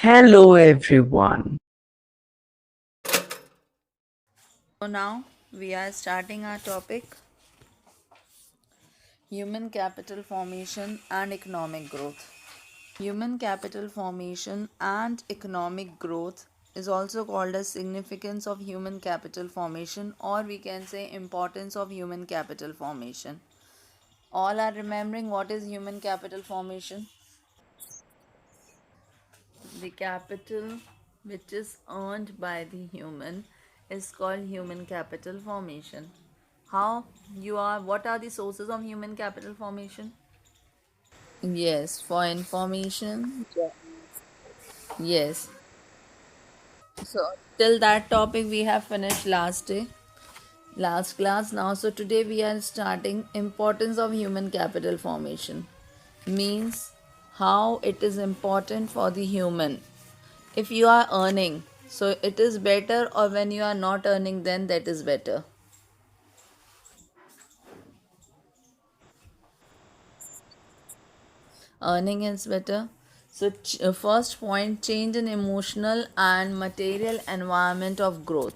Hello everyone. So now we are starting our topic human capital formation and economic growth. Human capital formation and economic growth is also called as significance of human capital formation, or we can say importance of human capital formation. All are remembering what is human capital formation? The capital which is earned by the human is called human capital formation. How you are, what are the sources of human capital formation? Yes, for information. Yes. So till that topic we have finished last day, last class now. So today we are starting importance of human capital formation. Means how it is important for the human. If you are earning, so it is better, or when you are not earning, then that is better. Earning is better. So first point, change in emotional and material environment of growth.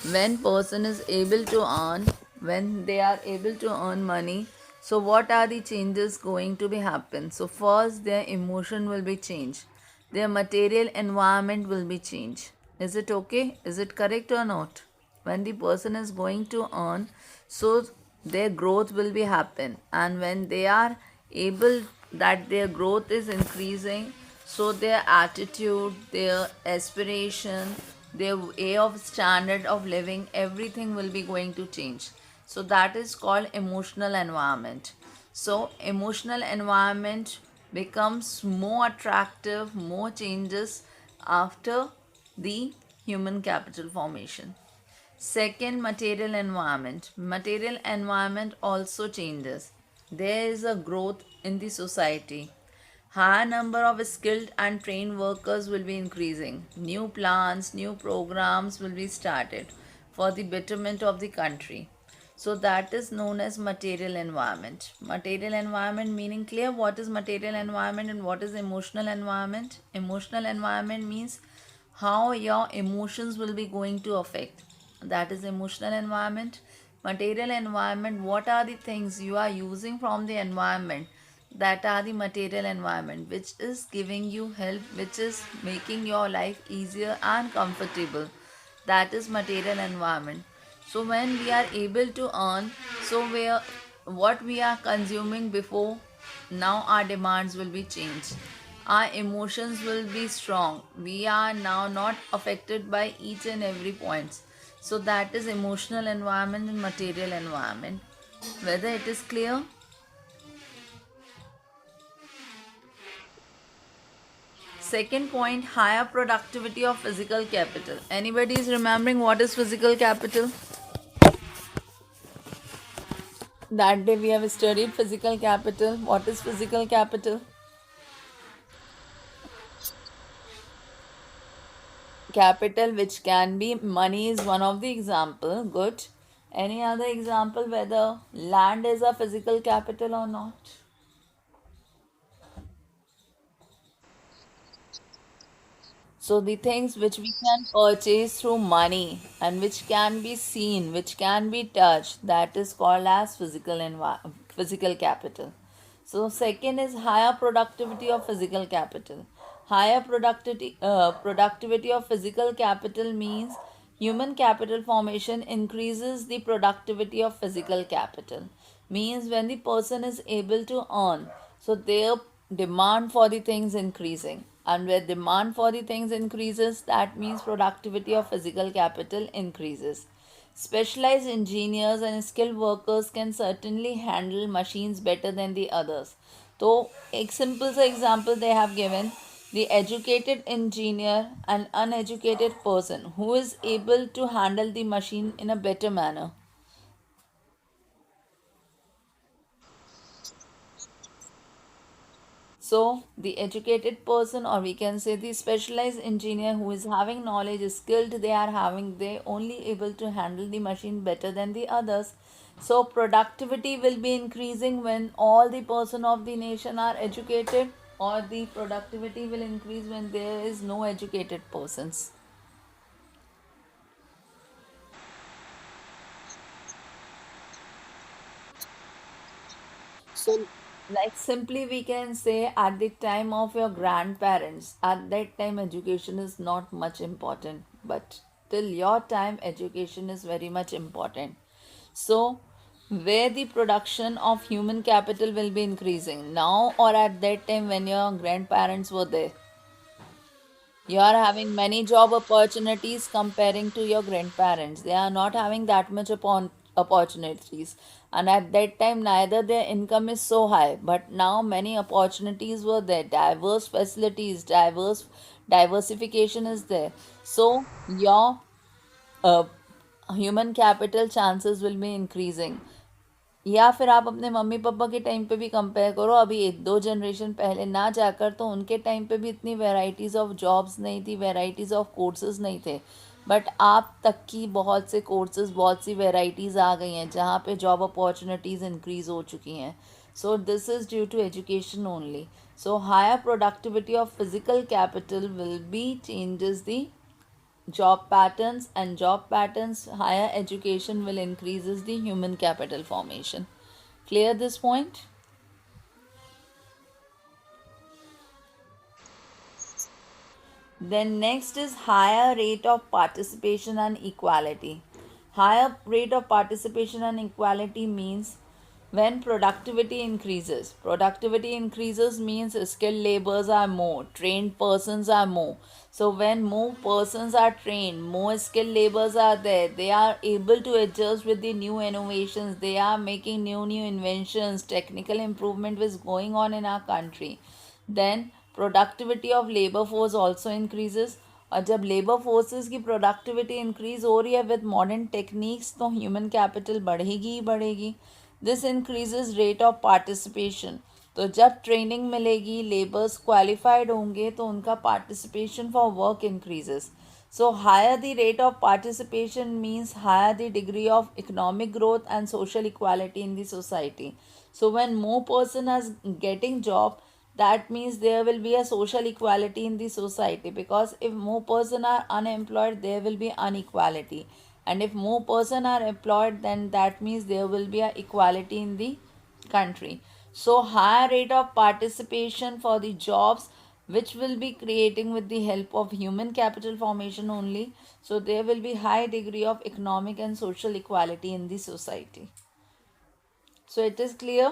When person is able to earn, when they are able to earn money, so what are the changes going to be happen? So first their emotion will be changed, their material environment will be changed. Is it okay? Is it correct or not? When the person is going to earn, so their growth will be happen, and when they are able, that their growth is increasing, so their attitude, their aspiration, their way of standard of living, everything will be going to change. So that is called emotional environment. So emotional environment becomes more attractive, more changes after the human capital formation. Second, material environment. Material environment also changes. There is a growth in the society. Higher number of skilled and trained workers will be increasing. New plans, new programs will be started for the betterment of the country. So that is known as material environment. Material environment meaning clear, what is material environment and what is emotional environment? Emotional environment means how your emotions will be going to affect. That is emotional environment. Material environment, what are the things you are using from the environment, that are the material environment which is giving you help, which is making your life easier and comfortable. That is material environment. So when we are able to earn, so we are, what we are consuming before, now our demands will be changed, our emotions will be strong, we are now not affected by each and every points. So that is emotional environment and material environment. Whether it is clear? Second point, higher productivity of physical capital. Anybody is remembering what is physical capital? That day we have studied physical capital. What is physical capital? Capital, which can be money, is one of the example. Good. Any other example whether land is a physical capital or not? So the things which we can purchase through money and which can be seen, which can be touched, that is called as physical capital. So second is higher productivity of physical capital. Higher productivity of physical capital means human capital formation increases the productivity of physical capital. Means when the person is able to earn, so their demand for the things increasing, and where demand for the things increases, that means productivity of physical capital increases. Specialized engineers and skilled workers can certainly handle machines better than the others. So a simple सा example they have given, the educated engineer and uneducated person who is able to handle the machine in a better manner. So, the educated person, or we can say the specialized engineer who is having knowledge, is skilled, they only able to handle the machine better than the others. So, productivity will be increasing when all the person of the nation are educated, or the productivity will increase when there is no educated persons. So, Like simply we can say at the time of your grandparents, at that time education is not much important, but till your time education is very much important. So where the production of human capital will be increasing now or at that time when your grandparents were there? You are having many job opportunities comparing to your grandparents. They are not having that much upon opportunities. And at that time, neither their income is so high. But now many opportunities were there. Diverse facilities, diversification is there. So your uh, human capital chances will be increasing. या फिर आप अपने mummy papa के time पे भी compare करो, अभी एक दो जनरेशन पहले ना जाकर, तो उनके टाइम पे भी इतनी वैरायटीज़ ऑफ जॉब्स नहीं थी, वैरायटीज़ ऑफ कोर्सेज नहीं थे. बट आप तक की बहुत से कोर्सेज, बहुत सी वैरायटीज़ आ गई हैं जहाँ पे जॉब अपॉर्चुनिटीज़ इंक्रीज़ हो चुकी हैं. So this is due to education only. So higher productivity of physical capital will be changes the job patterns, and job patterns, higher education will increases the human capital formation. Clear this point? Then next is higher rate of participation and equality. Higher rate of participation and equality means when productivity increases. Productivity increases means skilled laborers are more, trained persons are more. So when more persons are trained, more skilled laborers are there, they are able to adjust with the new innovations, they are making new inventions, technical improvement is going on in our country. Then productivity of labour force also increases. और जब labour forces की productivity increase हो रही है with modern techniques, तो human capital बढ़ेगी ही बढ़ेगी. This increases rate of participation. तो जब ट्रेनिंग मिलेगी, लेबर्स क्वालिफाइड होंगे, तो उनका participation for work increases. So higher the rate of participation means higher the degree of economic growth and social equality in the society. So when more person is getting job, that means there will be a social equality in the society, because if more person are unemployed, there will be inequality, and if more person are employed, then that means there will be a equality in the country. So higher rate of participation for the jobs which will be creating with the help of human capital formation only. So there will be high degree of economic and social equality in the society. So it is clear.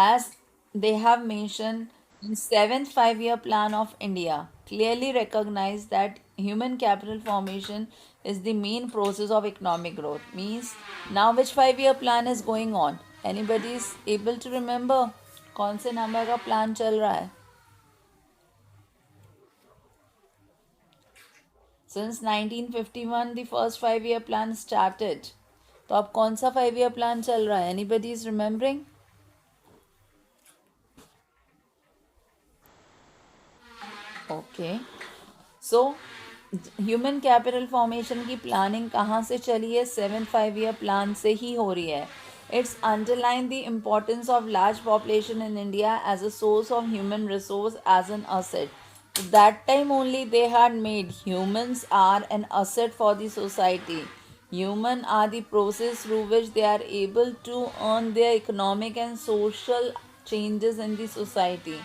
As they have mentioned in seventh 5 year plan of India, clearly recognize that human capital formation is the main process of economic growth. Means now which 5 year plan is going on? Anybody is able to remember? कौन से number का plan चल रहा है? Since 1951 the first 5 year plan started. तो अब कौन सा 5 year plan चल रहा है? Anybody is remembering? Okay. So human capital formation की प्लानिंग कहाँ से चली है? 7 5 year प्लान से ही हो रही है. It's underline the importance of large population in India as a source of human resource as an asset. That time only they had made humans are an asset for the society. Human are the process through which they are able to earn their economic and social changes in the society.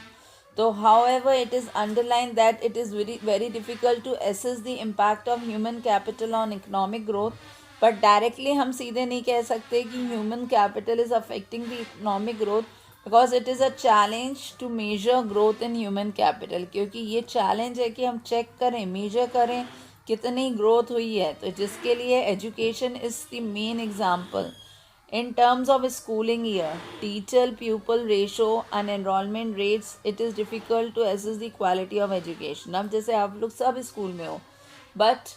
So, however, it is underlined that it is very difficult to assess the impact of human capital on economic growth. But directly हम सीधे नहीं कह सकते कि human capital is affecting the economic growth, because it is a challenge to measure growth in human capital. क्योंकि ये challenge है कि हम check करें, measure करें कितनी growth हुई है. तो जिसके लिए education is the main example. In terms of schooling year, teacher pupil ratio and enrollment rates, it is difficult to assess the quality of education. अब जैसे आप लोग सब स्कूल में हो, बट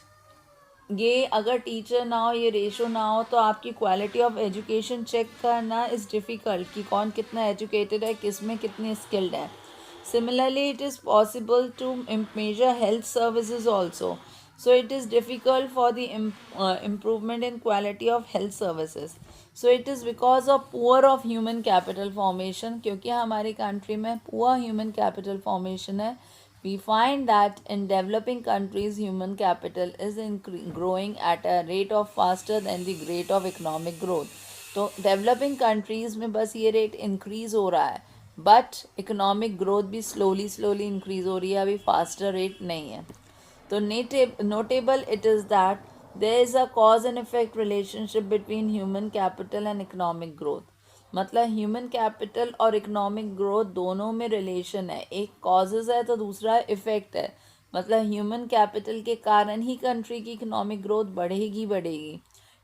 ये अगर टीचर ना हो, ये रेशो ना हो, तो आपकी क्वालिटी ऑफ एजुकेशन चेक करना इज़ डिफ़िकल्ट कि कौन कितना एजुकेटेड है, किस में कितने स्किल्ड है. Similarly, it is possible to measure health services also. So it is difficult for the improvement in quality of health services. So it is because of poor of human capital formation, क्योंकि हमारी country में poor human capital formation है. We find that in developing countries, human capital is growing at a rate of faster than the rate of economic growth. तो developing countries में बस ये rate increase हो रहा है, बट इकोनॉमिक ग्रोथ भी slowly increase हो रही है, अभी फास्टर रेट नहीं है. तो notable it is that there is a cause and effect relationship between human capital and economic growth. मतलब ह्यूमन कैपिटल और इकोनॉमिक ग्रोथ दोनों में रिलेशन है, एक कॉजेज है तो दूसरा इफेक्ट है. मतलब ह्यूमन कैपिटल के कारण ही कंट्री की इकोनॉमिक ग्रोथ बढ़ेगी.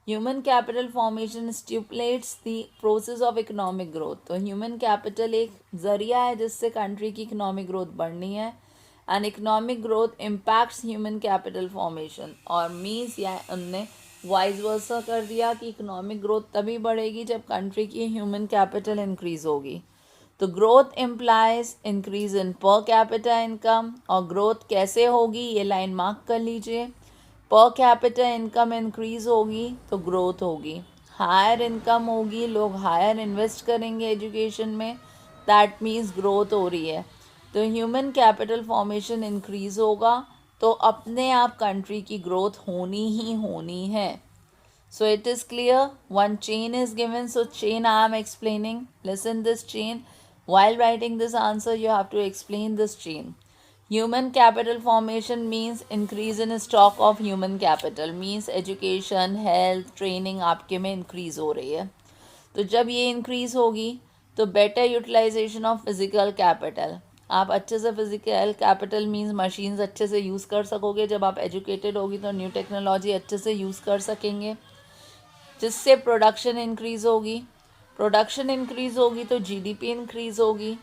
Human capital formation stipulates the process of economic growth. तो ह्यूमन कैपिटल एक ज़रिया है जिससे कंट्री की इकोनॉमिक ग्रोथ बढ़नी है. And economic growth impacts human capital formation, और मीन्स या उनने वाइज वर्सा कर दिया कि इकोनॉमिक ग्रोथ तभी बढ़ेगी जब कंट्री की ह्यूमन कैपिटल इंक्रीज़ होगी. तो growth implies increase in per capita income, और ग्रोथ कैसे होगी ये लाइन मार्क कर लीजिए. पर कैपिटा इनकम इंक्रीज होगी तो ग्रोथ होगी. हायर इनकम होगी, लोग हायर इन्वेस्ट करेंगे एजुकेशन में, दैट मीन्स ग्रोथ हो रही है. तो ह्यूमन कैपिटल फॉर्मेशन इंक्रीज होगा तो अपने आप कंट्री की ग्रोथ होनी ही होनी है. So it is clear, one chain is given, so chain I am explaining. Listen this chain. While writing this answer, you have to explain this chain. Human capital formation means increase in stock of human capital, means education, health, training आपके में increase हो रही है. तो जब ये increase होगी तो better utilization of physical capital. आप अच्छे से फिजिकल कैपिटल मीन्स मशीन्स अच्छे से यूज़ कर सकोगे. जब आप एजुकेटेड होगी तो न्यू टेक्नोलॉजी अच्छे से यूज़ कर सकेंगे, जिससे प्रोडक्शन इंक्रीज़ होगी. प्रोडक्शन इंक्रीज़ होगी तो जीडीपी इंक्रीज़ होगी.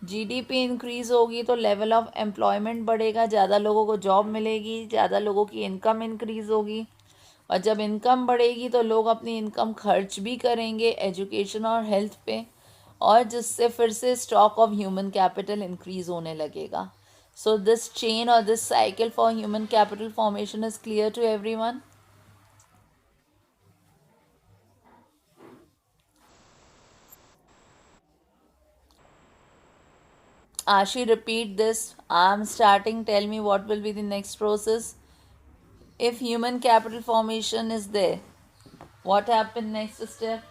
जीडीपी इंक्रीज़ होगी तो लेवल ऑफ एम्प्लॉयमेंट बढ़ेगा, ज़्यादा लोगों को जॉब मिलेगी, ज़्यादा लोगों की इनकम इंक्रीज़ होगी. और जब इनकम बढ़ेगी तो लोग अपनी इनकम खर्च भी करेंगे एजुकेशन और हेल्थ पे, और जिससे फिर से stock of human capital increase होने लगेगा. सो दिस चेन और this cycle for human capital formation is clear to everyone. Ashi, repeat this. I'm starting. Tell me what will be the next process. If human capital formation is there, what happened next step?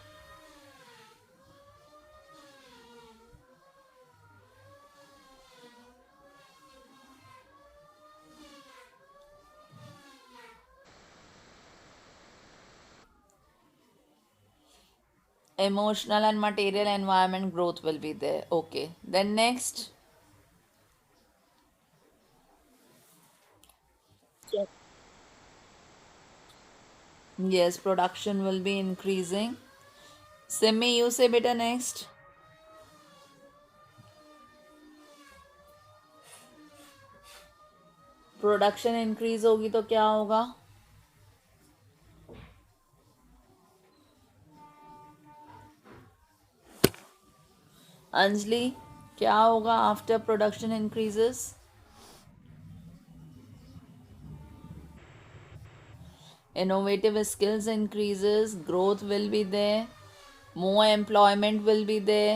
Emotional and material environment growth will be there. Okay. Then next. Yes, production will be increasing. Simi, you say beta next. Production increase होगी तो क्या होगा? अंजलि, क्या होगा after production increases? Innovative skills increases, growth will be there, more employment will be there.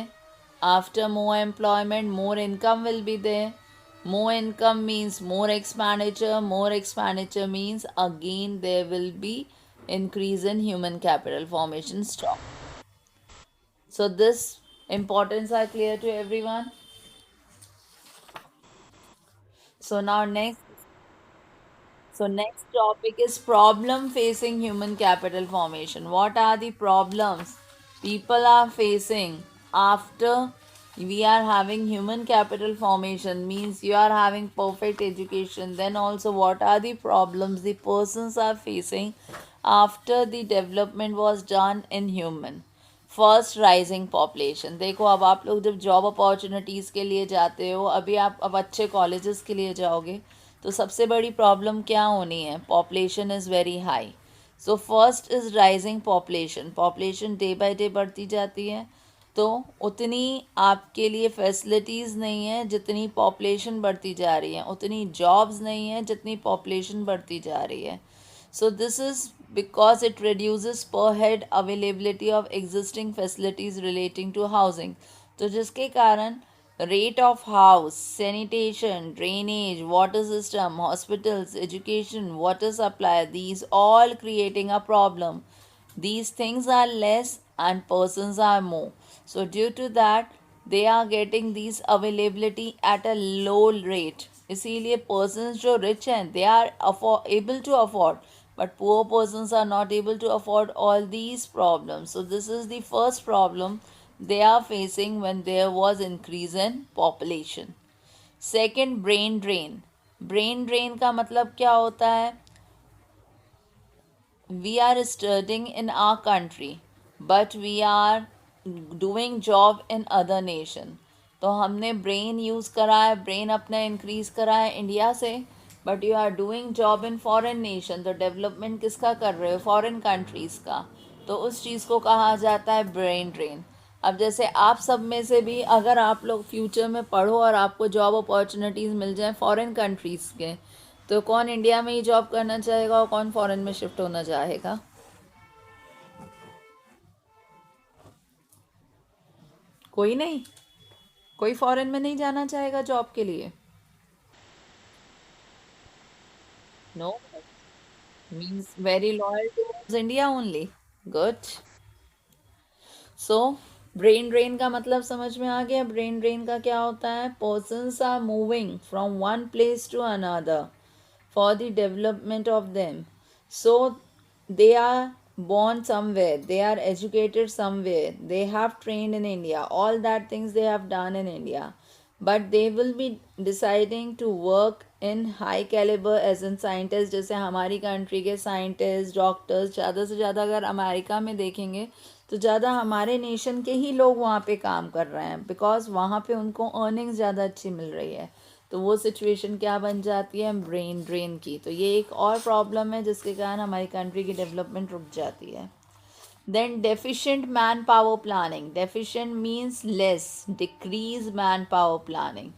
After more employment, more income will be there. More income means more expenditure means again there will be increase in human capital formation stock. So this importance are clear to everyone. So now next topic is problem facing human capital formation. What are the problems people are facing after we are having human capital formation? Means you are having perfect education. Then also what are the problems the persons are facing after the development was done in human? First rising population. देखो, अब आप लोग जब job opportunities के लिए जाते हो, अभी आप अब अच्छे कॉलेजेस के लिए जाओगे तो सबसे बड़ी प्रॉब्लम क्या होनी है? Population is very high. So first is rising population. Population day by day बढ़ती जाती है तो उतनी आपके लिए फैसिलिटीज़ नहीं है जितनी पॉपुलेशन बढ़ती जा रही है, उतनी जॉब्स नहीं है जितनी पॉपुलेशन बढ़ती जा रही है. सो this is because it reduces per head availability of existing facilities relating to housing. तो जिसके कारण rate of house, sanitation, drainage, water system, hospitals, education, water supply, these all creating a problem. These things are less and persons are more. So due to that, they are getting these availability at a low rate. इसीलिए persons जो rich हैं, they are able to afford, but poor persons are not able to afford all these problems. So this is the first problem they are facing when there was increase in population. Second, brain drain. Brain drain का मतलब क्या होता है? We are studying in our country, but we are doing job in other nation. तो हमने brain use करा है, brain अपना इंक्रीज करा है इंडिया से, but you are doing job in foreign nation. तो डेवलपमेंट किसका कर रहे हो? फॉरेन कंट्रीज़ का. तो उस चीज़ को कहा जाता है ब्रेन ड्रेन. अब जैसे आप सब में से भी अगर आप लोग फ्यूचर में पढ़ो और आपको जॉब अपॉर्चुनिटीज़ मिल जाए फॉरेन कंट्रीज़ के, तो कौन इंडिया में ही जॉब करना चाहेगा और कौन फॉरेन में शिफ्ट होना चाहेगा? कोई नहीं. कोई फॉरेन में नहीं जाना चाहेगा जॉब के लिए. No. Means very loyal to India only. Good. So brain drain का मतलब समझ में आ गया. ब्रेन ड्रेन का क्या होता है? Persons are moving from one place to another for the development of them. So they are born somewhere, they are educated somewhere, they have trained in India, all that things they have done in India, but they will be deciding to work in high caliber as in scientist. जैसे हमारी country के scientist doctors ज़्यादा से ज़्यादा अगर America में देखेंगे तो ज़्यादा हमारे नेशन के ही लोग वहाँ पे काम कर रहे हैं, बिकॉज वहाँ पे उनको अर्निंग्स ज़्यादा अच्छी मिल रही है. तो वो सिचुएशन क्या बन जाती है? ब्रेन ड्रेन की. तो ये एक और प्रॉब्लम है जिसके कारण हमारी कंट्री की डेवलपमेंट रुक जाती है. Then deficient manpower planning. Deficient means less, decrease manpower planning.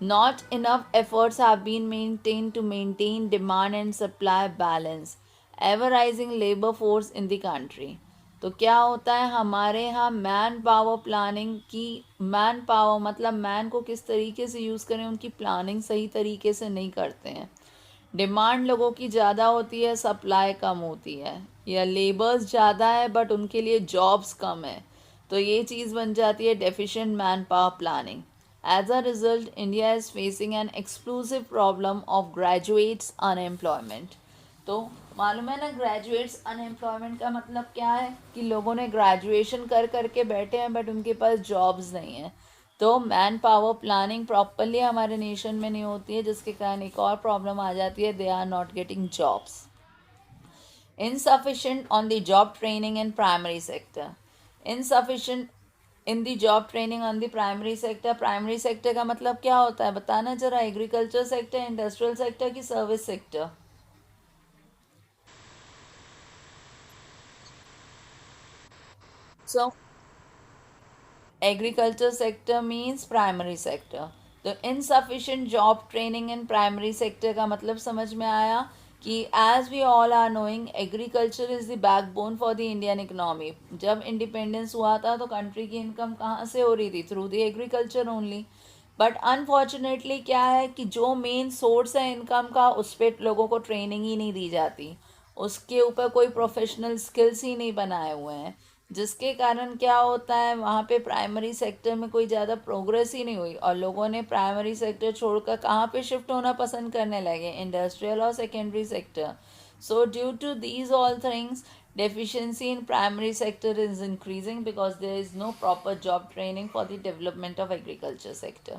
Not enough efforts have been maintained to maintain demand and supply balance, ever rising labor force in the country. तो क्या होता है हमारे यहाँ man power planning की. Man power मतलब man को किस तरीके से यूज़ करें, उनकी प्लानिंग सही तरीके से नहीं करते हैं. डिमांड लोगों की ज़्यादा होती है, सप्लाई कम होती है, या लेबर्स ज़्यादा है बट उनके लिए जॉब्स कम है. तो ये चीज़ बन जाती है deficient manpower planning. As a result, India is facing an explosive problem of graduates unemployment. तो मालूम है ना, ग्रेजुएट्स अनएम्प्लॉयमेंट का मतलब क्या है? कि लोगों ने ग्रेजुएशन कर करके बैठे हैं बट उनके पास जॉब्स नहीं है. तो मैन पावर प्लानिंग प्रॉपरली हमारे नेशन में नहीं होती है, जिसके कारण एक और प्रॉब्लम आ जाती है, they are not getting jobs. Insufficient on the job training in primary sector. Insufficient in the job training on the primary sector. Primary sector का मतलब क्या होता है बताना जरा. एग्रीकल्चर सेक्टर, इंडस्ट्रियल सेक्टर की service sector? So agriculture sector means primary sector. तो insufficient job training in primary sector का मतलब समझ में आया कि as we all are knowing agriculture is the backbone for the Indian economy. जब independence हुआ था तो कंट्री की इनकम कहाँ से हो रही थी? Through the agriculture only. But unfortunately क्या है कि जो मेन सोर्स है इनकम का, उस पर लोगों को ट्रेनिंग ही नहीं दी जाती, उसके ऊपर कोई प्रोफेशनल स्किल्स ही नहीं बनाए हुए हैं, जिसके कारण क्या होता है वहाँ पे प्राइमरी सेक्टर में कोई ज़्यादा प्रोग्रेस ही नहीं हुई और लोगों ने प्राइमरी सेक्टर छोड़कर कहाँ पे शिफ्ट होना पसंद करने लगे? इंडस्ट्रियल और secondary sector. So due to these all things deficiency in primary sector is increasing because there is no proper job training for the development of agriculture sector.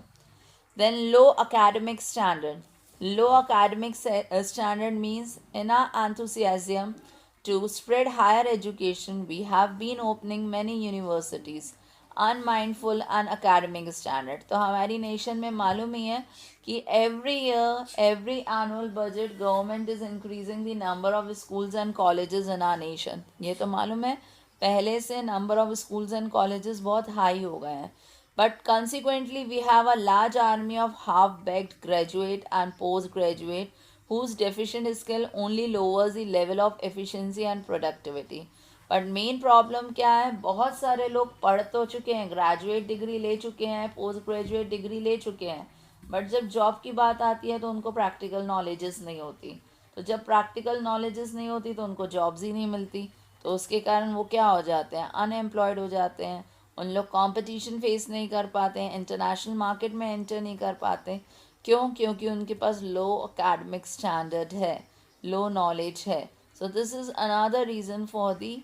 Then low academic standard. Low academic standard means in our enthusiasm to spread higher education, we have been opening many universities. Unmindful and academic standard. तो हमारी nation में मालूम ही है कि every year every annual budget government is increasing the number of schools and colleges in our nation. ये तो मालूम है, पहले से number of schools and colleges बहुत हाई हो गए हैं. But consequently, we have a large army of half-baked graduate and postgraduate whose deficient skill only lowers the level of efficiency and productivity. But main problem क्या है, बहुत सारे लोग पढ़ तो चुके हैं, ग्रेजुएट डिग्री ले चुके हैं, पोस्ट ग्रेजुएट डिग्री ले चुके हैं, बट जब जॉब की बात आती है तो उनको प्रैक्टिकल नॉलेजेस नहीं होती. तो जब प्रैक्टिकल नॉलेजेस नहीं होती तो उनको जॉब्स ही नहीं मिलती. तो उसके कारण वो क्या हो जाते हैं, अनएम्प्लॉयड हो जाते हैं. उन लोग कंपटीशन फेस नहीं कर पाते हैं, इंटरनेशनल मार्केट में एंटर नहीं कर पाते. क्यों? क्योंकि उनके पास लो अकेडमिक स्टैंडर्ड है, लो नॉलेज है. सो this is another reason for the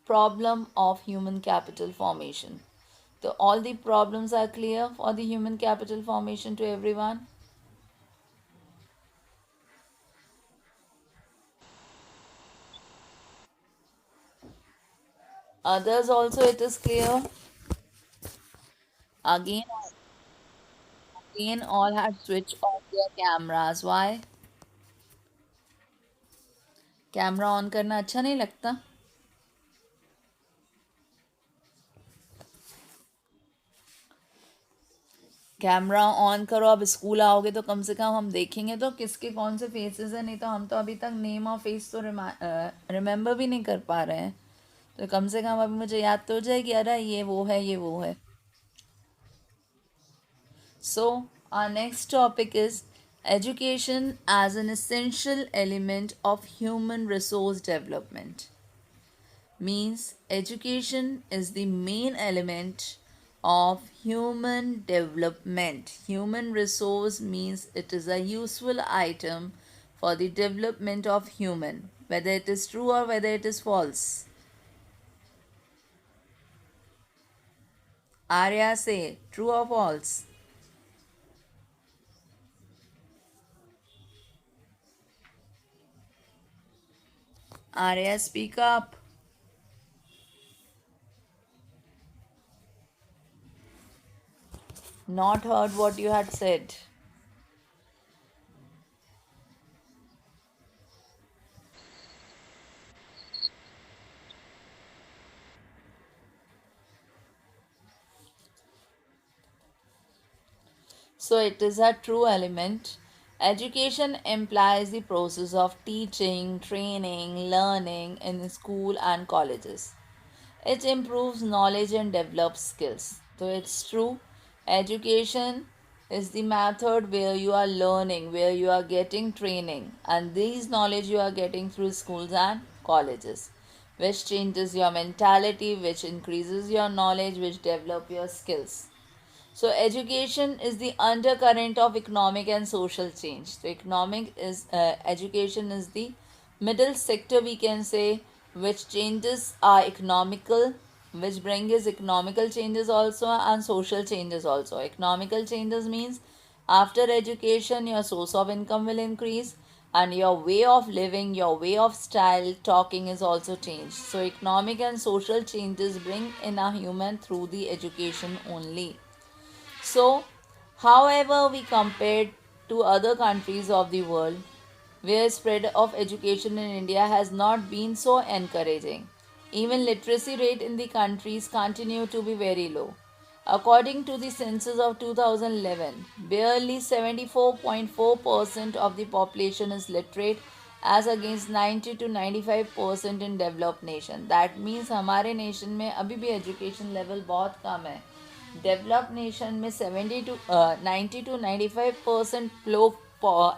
problem of human capital formation. So all the problems are clear for the human capital formation to everyone. Others also it is clear. Again, again all had switched off their cameras. Why? Camera on करना अच्छा नहीं लगता? Camera on करो. अब school आओगे तो कम से कम हम देखेंगे तो किसके कौन से फेसेस हैं, नहीं तो हम तो अभी तक नेम और फेस तो रिमेंबर भी नहीं कर पा रहे हैं. तो कम से कम अभी मुझे याद तो हो जाए कि अरे ये वो है, ये वो है. So, our next topic is education as an essential element of human resource development. Means education is the main element of human development. Human resource means it is a useful item for the development of human, whether it is true or whether it is false. Arya, say true or false. Arya, speak up. Not heard what you had said. So it is a true element. Education implies the process of teaching, training, learning in school and colleges. It improves knowledge and develops skills. So it's true. Education is the method where you are learning, where you are getting training, and these knowledge you are getting through schools and colleges, which changes your mentality, which increases your knowledge, which develop your skills. So education is the undercurrent of economic and social change. So economic is education is the middle sector, we can say, which changes are economical, which brings economical changes also and social changes also. Economical changes means after education your source of income will increase and your way of living, your way of style talking is also changed. So economic and social changes bring in a human through the education only. So, however, we compared to other countries of the world, where spread of education in India has not been so encouraging. Even literacy rate in the countries continue to be very low. According to the census of 2011, barely 74.4% of the population is literate as against 90 to 95% in developed nation. That means हमारे nation में अभी भी education level बहुत कम है. Develop nation में 90 to 95% लोग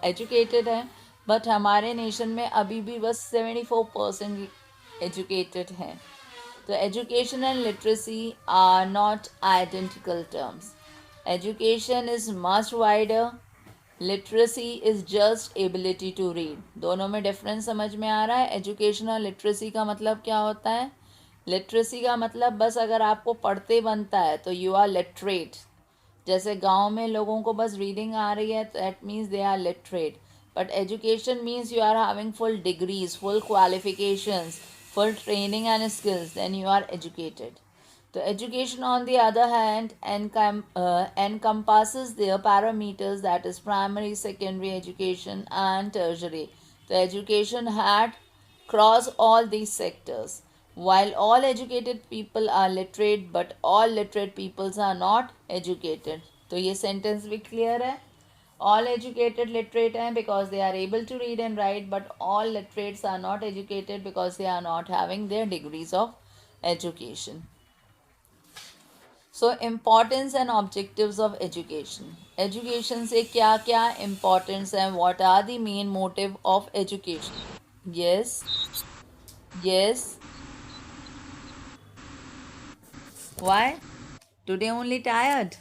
educated हैं, but हमारे नेशन में अभी भी बस 74% एजुकेटेड हैं. तो education and literacy are not identical terms. Education is much wider, literacy is just ability to read. दोनों में डिफरेंस समझ में आ रहा है? एजुकेशन और लिटरेसी का मतलब क्या होता है? लिटरेसी का मतलब बस अगर आपको पढ़ते बनता है तो यू आर लिटरेट. जैसे गांव में लोगों को बस रीडिंग आ रही है, that means they are literate. But education means you are having full degrees, full qualifications, full training and skills, then you are educated. So education on the other hand encompasses their parameters, that is primary, secondary education and tertiary. The education had crossed all these sectors. While all educated people are literate, but all literate peoples are not educated. तो ये sentence भी clear है. All educated literate हैं because they are able to read and write, but all literates are not educated because they are not having their degrees of education. So importance and objectives of education. Education से क्या क्या importance है? What are the main motive of education? Yes, yes. Why? Today only tired.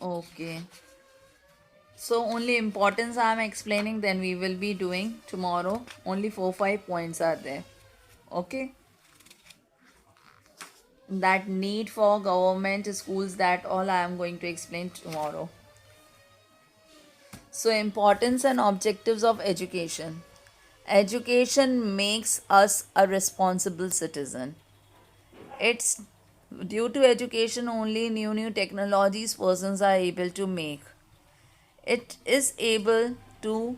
Okay. So only importance I am explaining, then we will be doing tomorrow. Only 4-5 points are there. Okay. That need for government schools, that all I am going to explain tomorrow. So importance and objectives of education. Education makes us a responsible citizen. It's due to education only new technologies persons are able to make. It is able to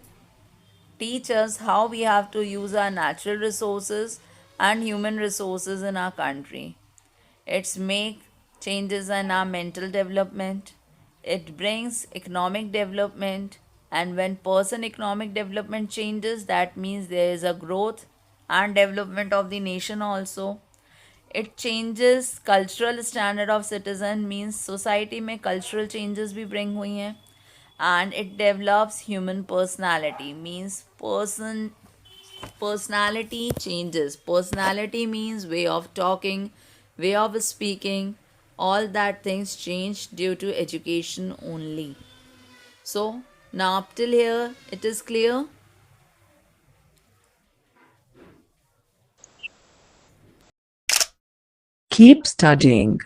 teach us how we have to use our natural resources and human resources in our country. It's make changes in our mental development. It brings economic development, and when person economic development changes, that means there is a growth and development of the nation also. It changes cultural standard of citizen, means society में cultural changes भी bring हुई हैं. And it develops human personality, means personality changes. Personality means way of talking, way of speaking, all that things change due to education only. So now up till here it is clear. Keep studying.